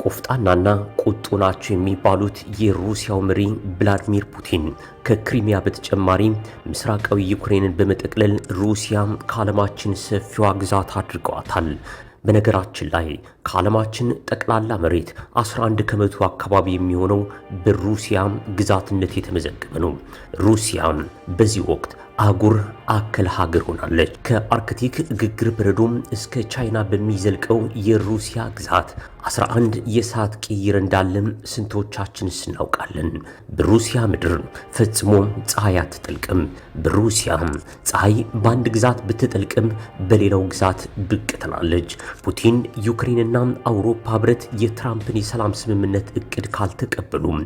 ቆፍጣናና ቁጡ ናቸው የሚባሉት የሩሲያው መሪ ቭላድሚር ፑቲን ከክሪሚያ በተጨማሪ ምስራቃዊ ዩክሬንን በመጠቅለል ሩሲያ ከዓለማችን ሰፊዋ ግዛት አድርገዋታል። በነገራችን ላይ ከዓለማችን ጠቅላላ መሬት 11 ከመቶ አካባቢ የሚሆነው በሩሲያ ግዛትነት የተመዘገበ ነው። ሩሲያ በዚህ ወቅት አህጉር አከል ሀገር ሆናለች። ከአርክቲክ ግግር በረዶም እስከ ቻይና በሚዘልቀው የሩሲያ ግዛት 11 የሰዓት ቅይር እንዳለም ስንቶቻችንስ እናውቃለን? በሩሲያ ምድር ፈጽሞ ፀሐይ አትጠልቅም። በሩሲያ ፀሐይ በአንድ ግዛት ብትጠልቅም በሌላው ግዛት ብቅ ትላለች። ፑቲን ዩክሬንና አውሮፓ ህብረት የትራምፕን የሰላም ስምምነት እቅድ ካልተቀበሉም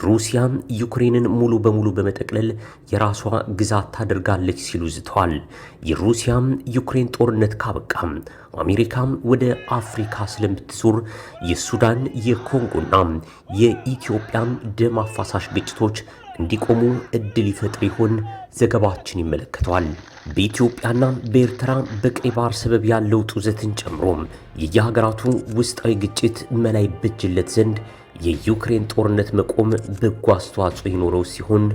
ሩሲያ ዩክሬንን ሙሉ በሙሉ በመጠቅለል የራሷ ግዛት ታደርጋለች ሲሉ ዝተዋል። የሩሲያ ዩክሬን ጦርነት ካበቃም አሜሪካም ወደ አፍሪካ ስለምትዞር የሱዳን የኮንጎና የኢትዮጵያ ደም አፋሳሽ ግጭቶች እንዲቆሙ እድል ይፈጥር ይሆን? ዘገባችን ይመለከተዋል። በኢትዮጵያና በኤርትራ በቀይ ባህር ሰበብ ያለው ጡዘትን ጨምሮ የየሀገራቱ ውስጣዊ ግጭት መላ ይበጅለት ዘንድ የዩክሬን ጦርነት መቆም በጎ አስተዋጽኦ ይኖረው ሲሆን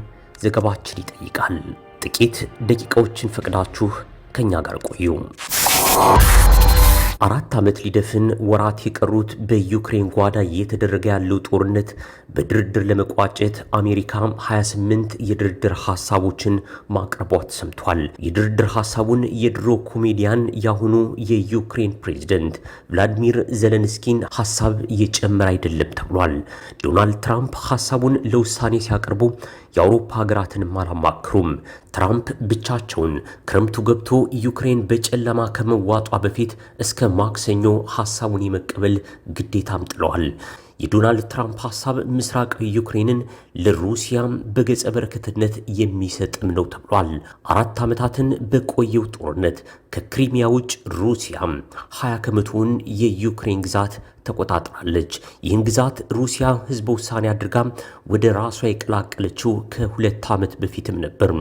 ዘገባችን ይጠይቃል። ጥቂት ደቂቃዎችን ፈቅዳችሁ ከኛ ጋር ቆዩ። 4 ዓመት ሊደፍን ወራት የቀሩት በዩክሬን ጓዳ እየተደረገ ያለው ጦርነት በድርድር ለመቋጨት አሜሪካ 28 የድርድር ሐሳቦችን ማቅረቧ ተሰምቷል። የድርድር ሐሳቡን የድሮ ኮሜዲያን ያሁኑ የዩክሬን ፕሬዝዳንት ቭላድሚር ዘለንስኪን ሐሳብ እየጨመረ አይደለም ተብሏል። ዶናልድ ትራምፕ ሐሳቡን ለውሳኔ ሲያቀርቡ የአውሮፓ ሀገራትንም አላማክሩም። ትራምፕ ብቻቸውን ክረምቱ ገብቶ ዩክሬን በጨለማ ከመዋጧ በፊት እስከ ማክሰኞ ሐሳቡን የመቀበል ግዴታም ጥለዋል። የዶናልድ ትራምፕ ሐሳብ ምስራቃዊ ዩክሬንን ለሩሲያ በገጸ በረከትነት የሚሰጥም ነው ተብሏል። 4 ዓመታትን በቆየው ጦርነት ከክሪሚያ ውጭ ሩሲያ 20 ከመቶውን የዩክሬን ግዛት ተቆጣጥራለች። ይህን ግዛት ሩሲያ ህዝበ ውሳኔ አድርጋ ወደ ራሷ የቀላቀለችው ከ2 ዓመት በፊትም ነበር።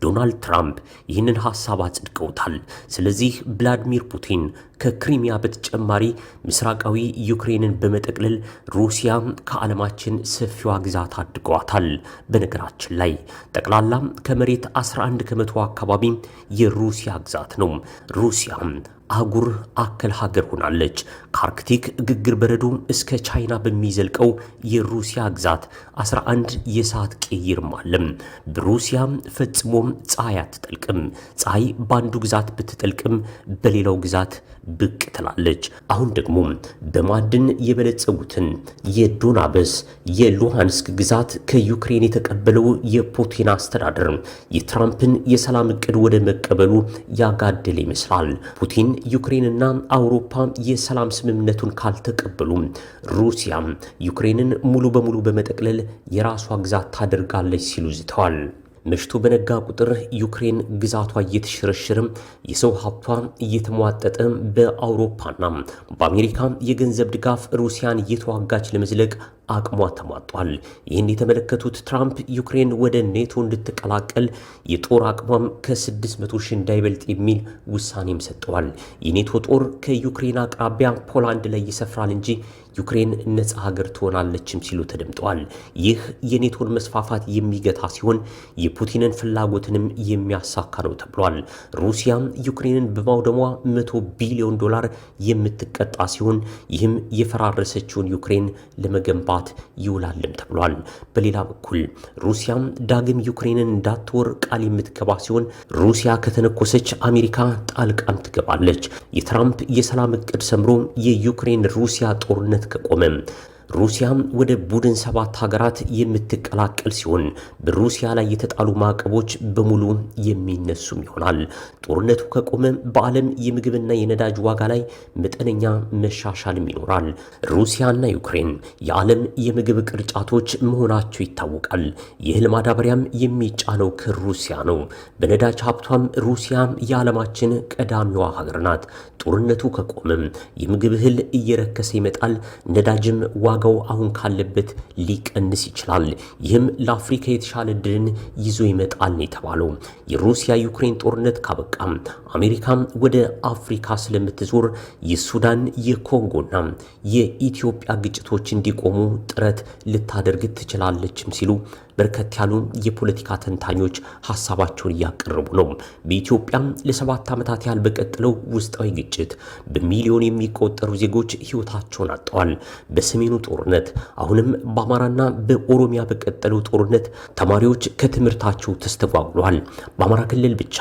ዶናልድ ትራምፕ ይህንን ሐሳብ አጽድቀውታል። ስለዚህ ቭላድሚር ፑቲን ከክሪሚያ በተጨማሪ ምስራቃዊ ዩክሬንን በመጠቅለል ሩሲያ ከዓለማችን ሰፊዋ ግዛት አድርገዋታል። በነገራችን ላይ ጠቅላላ ከመሬት 11 ከመቶ አካባቢ የሩሲያ ግዛት ነው። ሩሲያ አህጉር አከል ሀገር ሆናለች። ከአርክቲክ ግግር በረዶ እስከ ቻይና በሚዘልቀው የሩሲያ ግዛት 11 የሰዓት ቅይርም አለም። በሩሲያ ፈጽሞ ፀሐይ አትጠልቅም። ፀሐይ በአንዱ ግዛት ብትጠልቅም በሌላው ግዛት ብቅ ትላለች። አሁን ደግሞ በማዕድን የበለጸጉትን የዶናበስ የሉሃንስክ ግዛት ከዩክሬን የተቀበለው የፑቲን አስተዳደር የትራምፕን የሰላም እቅድ ወደ መቀበሉ ያጋደለ ይመስላል። ፑቲን ዩክሬንና አውሮፓ የሰላም ስምምነቱን ካልተቀበሉ ሩሲያ ዩክሬንን ሙሉ በሙሉ በመጠቅለል የራሷ ግዛት ታደርጋለች ሲሉ ዝተዋል። መሽቶ በነጋ ቁጥር ዩክሬን ግዛቷ እየተሸረሸረ የሰው ሀብቷ እየተሟጠጠ በአውሮፓና በአሜሪካ የገንዘብ ድጋፍ ሩሲያን እየተዋጋች ለመዝለቅ አቅሟ ተሟጧል። ይህን የተመለከቱት ትራምፕ ዩክሬን ወደ ኔቶ እንድትቀላቀል የጦር አቅሟም ከ600 ሺህ እንዳይበልጥ የሚል ውሳኔም ሰጠዋል። የኔቶ ጦር ከዩክሬን አቅራቢያ ፖላንድ ላይ ይሰፍራል እንጂ ዩክሬን ነጻ ሀገር ትሆናለችም ሲሉ ተደምጠዋል። ይህ የኔቶን መስፋፋት የሚገታ ሲሆን የፑቲንን ፍላጎትንም የሚያሳካ ነው ተብሏል። ሩሲያ ዩክሬንን በማውደሟ $100 ቢሊዮን የምትቀጣ ሲሆን ይህም የፈራረሰችውን ዩክሬን ለመገንባት ይውላልም ተብሏል። በሌላ በኩል ሩሲያም ዳግም ዩክሬንን እንዳትወር ቃል የምትገባ ሲሆን ሩሲያ ከተነኮሰች አሜሪካ ጣልቃም ትገባለች። የትራምፕ የሰላም እቅድ ሰምሮ የዩክሬን ሩሲያ ጦርነት ከቆመ ሩሲያ ወደ ቡድን 7 ሀገራት የምትቀላቀል ሲሆን በሩሲያ ላይ የተጣሉ ማዕቀቦች በሙሉ የሚነሱም ይሆናል። ጦርነቱ ከቆመ በዓለም የምግብና የነዳጅ ዋጋ ላይ መጠነኛ መሻሻልም ይኖራል። ሩሲያና ዩክሬን የዓለም የምግብ ቅርጫቶች መሆናቸው ይታወቃል። የእህል ማዳበሪያም የሚጫነው ከሩሲያ ነው። በነዳጅ ሀብቷም ሩሲያ የዓለማችን ቀዳሚዋ ሀገር ናት። ጦርነቱ ከቆመ የምግብ እህል እየረከሰ ይመጣል። ነዳጅም ዋጋ ዋጋው አሁን ካለበት ሊቀንስ ይችላል። ይህም ለአፍሪካ የተሻለ ድልን ይዞ ይመጣል የተባለው የሩሲያ ዩክሬን ጦርነት ካበቃ አሜሪካ ወደ አፍሪካ ስለምትዞር የሱዳን የኮንጎና የኢትዮጵያ ግጭቶች እንዲቆሙ ጥረት ልታደርግ ትችላለችም ሲሉ በርከት ያሉ የፖለቲካ ተንታኞች ሐሳባቸውን እያቀረቡ ነው። በኢትዮጵያ ለ7 ዓመታት ያህል በቀጠለው ውስጣዊ ግጭት በሚሊዮን የሚቆጠሩ ዜጎች ሕይወታቸውን አጥተዋል። በሰሜኑ ጦርነት አሁንም በአማራና በኦሮሚያ በቀጠለው ጦርነት ተማሪዎች ከትምህርታቸው ተስተጓጉለዋል። በአማራ ክልል ብቻ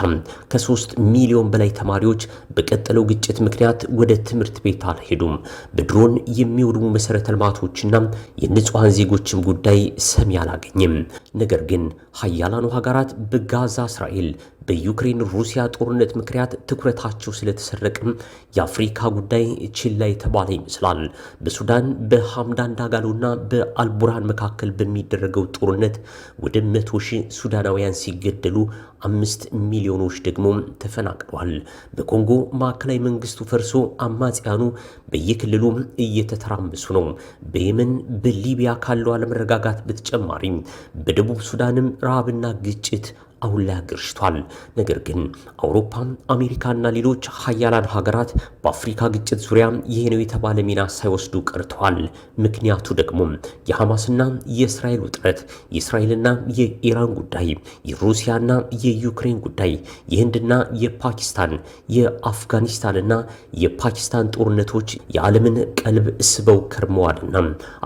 ከ3 ሚሊዮን በላይ ተማሪዎች በቀጠለው ግጭት ምክንያት ወደ ትምህርት ቤት አልሄዱም። በድሮን የሚወድሙ መሰረተ ልማቶችና የንጹሃን ዜጎችም ጉዳይ ሰሚ አላገኘም። ነገር ግን ሀያላኑ ሀገራት በጋዛ እስራኤል በዩክሬን ሩሲያ ጦርነት ምክንያት ትኩረታቸው ስለተሰረቀም የአፍሪካ ጉዳይ ችላ የተባለ ይመስላል። በሱዳን በሐምዳን ዳጋሎና በአልቡርሃን መካከል በሚደረገው ጦርነት ወደ 100,000 ሱዳናውያን ሲገደሉ 5 ሚሊዮኖች ደግሞ ተፈናቅለዋል። በኮንጎ ማዕከላዊ መንግስቱ ፈርሶ አማጽያኑ በየክልሉ እየተተራመሱ ነው። በየመን በሊቢያ ካለው አለመረጋጋት በተጨማሪ በደቡብ ሱዳንም ረሃብና ግጭት አሁን ላይ አገርሽቷል። ነገር ግን አውሮፓ፣ አሜሪካና ሌሎች ሀያላን ሀገራት በአፍሪካ ግጭት ዙሪያ ይሄ ነው የተባለ ሚና ሳይወስዱ ቀርተዋል። ምክንያቱ ደግሞ የሐማስና የእስራኤል ውጥረት፣ የእስራኤልና የኢራን ጉዳይ፣ የሩሲያና የዩክሬን ጉዳይ፣ የህንድና የፓኪስታን፣ የአፍጋኒስታንና የፓኪስታን ጦርነቶች የዓለምን ቀልብ ስበው ከርመዋልና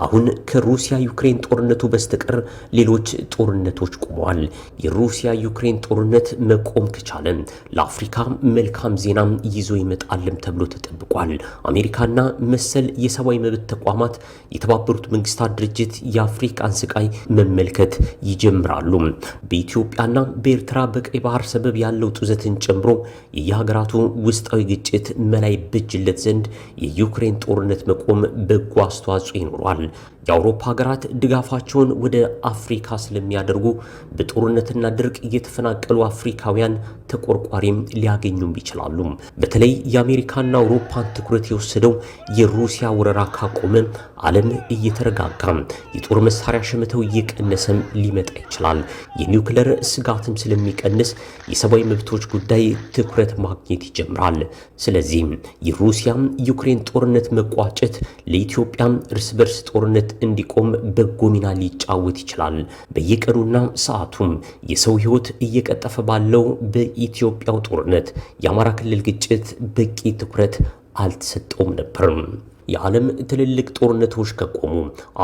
አሁን ከሩሲያ ዩክሬን ጦርነቱ በስተቀር ሌሎች ጦርነቶች ቆመዋል። የሩሲያ ዩክሬን ጦርነት መቆም ከቻለ ለአፍሪካ መልካም ዜና ይዞ ይመጣልም ተብሎ ተጠብቋል። አሜሪካና መሰል የሰብአዊ መብት ተቋማት የተባበሩት መንግስታት ድርጅት የአፍሪካን ስቃይ መመልከት ይጀምራሉ። በኢትዮጵያና በኤርትራ በቀይ ባህር ሰበብ ያለው ጡዘትን ጨምሮ የየሀገራቱ ውስጣዊ ግጭት መላይ በጅለት ዘንድ የዩክሬን ጦርነት መቆም በጎ አስተዋጽኦ ይኖረዋል። የአውሮፓ ሀገራት ድጋፋቸውን ወደ አፍሪካ ስለሚያደርጉ በጦርነትና ድርቅ የተፈናቀሉ አፍሪካውያን ተቆርቋሪም ሊያገኙም ይችላሉ። በተለይ የአሜሪካና አውሮፓን ትኩረት የወሰደው የሩሲያ ወረራ ካቆመ ዓለም እየተረጋጋ የጦር መሳሪያ ሸመተው እየቀነሰም ሊመጣ ይችላል። የኒውክሌር ስጋትም ስለሚቀንስ የሰብአዊ መብቶች ጉዳይ ትኩረት ማግኘት ይጀምራል። ስለዚህ የሩሲያ ዩክሬን ጦርነት መቋጨት ለኢትዮጵያ እርስ በርስ ጦርነት እንዲቆም በጎ ሚና ሊጫወት ይችላል። በየቀኑና ሰዓቱም የሰው ሕይወት እየቀጠፈ ባለው በኢትዮጵያው ጦርነት የአማራ ክልል ግጭት በቂ ትኩረት አልተሰጠውም ነበር። የዓለም ትልልቅ ጦርነቶች ከቆሙ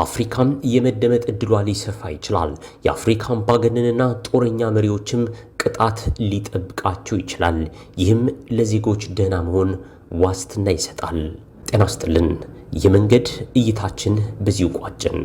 አፍሪካም የመደመጥ እድሏ ሊሰፋ ይችላል። የአፍሪካ አምባገነንና ጦረኛ መሪዎችም ቅጣት ሊጠብቃቸው ይችላል። ይህም ለዜጎች ደህና መሆን ዋስትና ይሰጣል። ጤና ይስጥልን። የመንገድ እይታችን በዚሁ ቋጨን።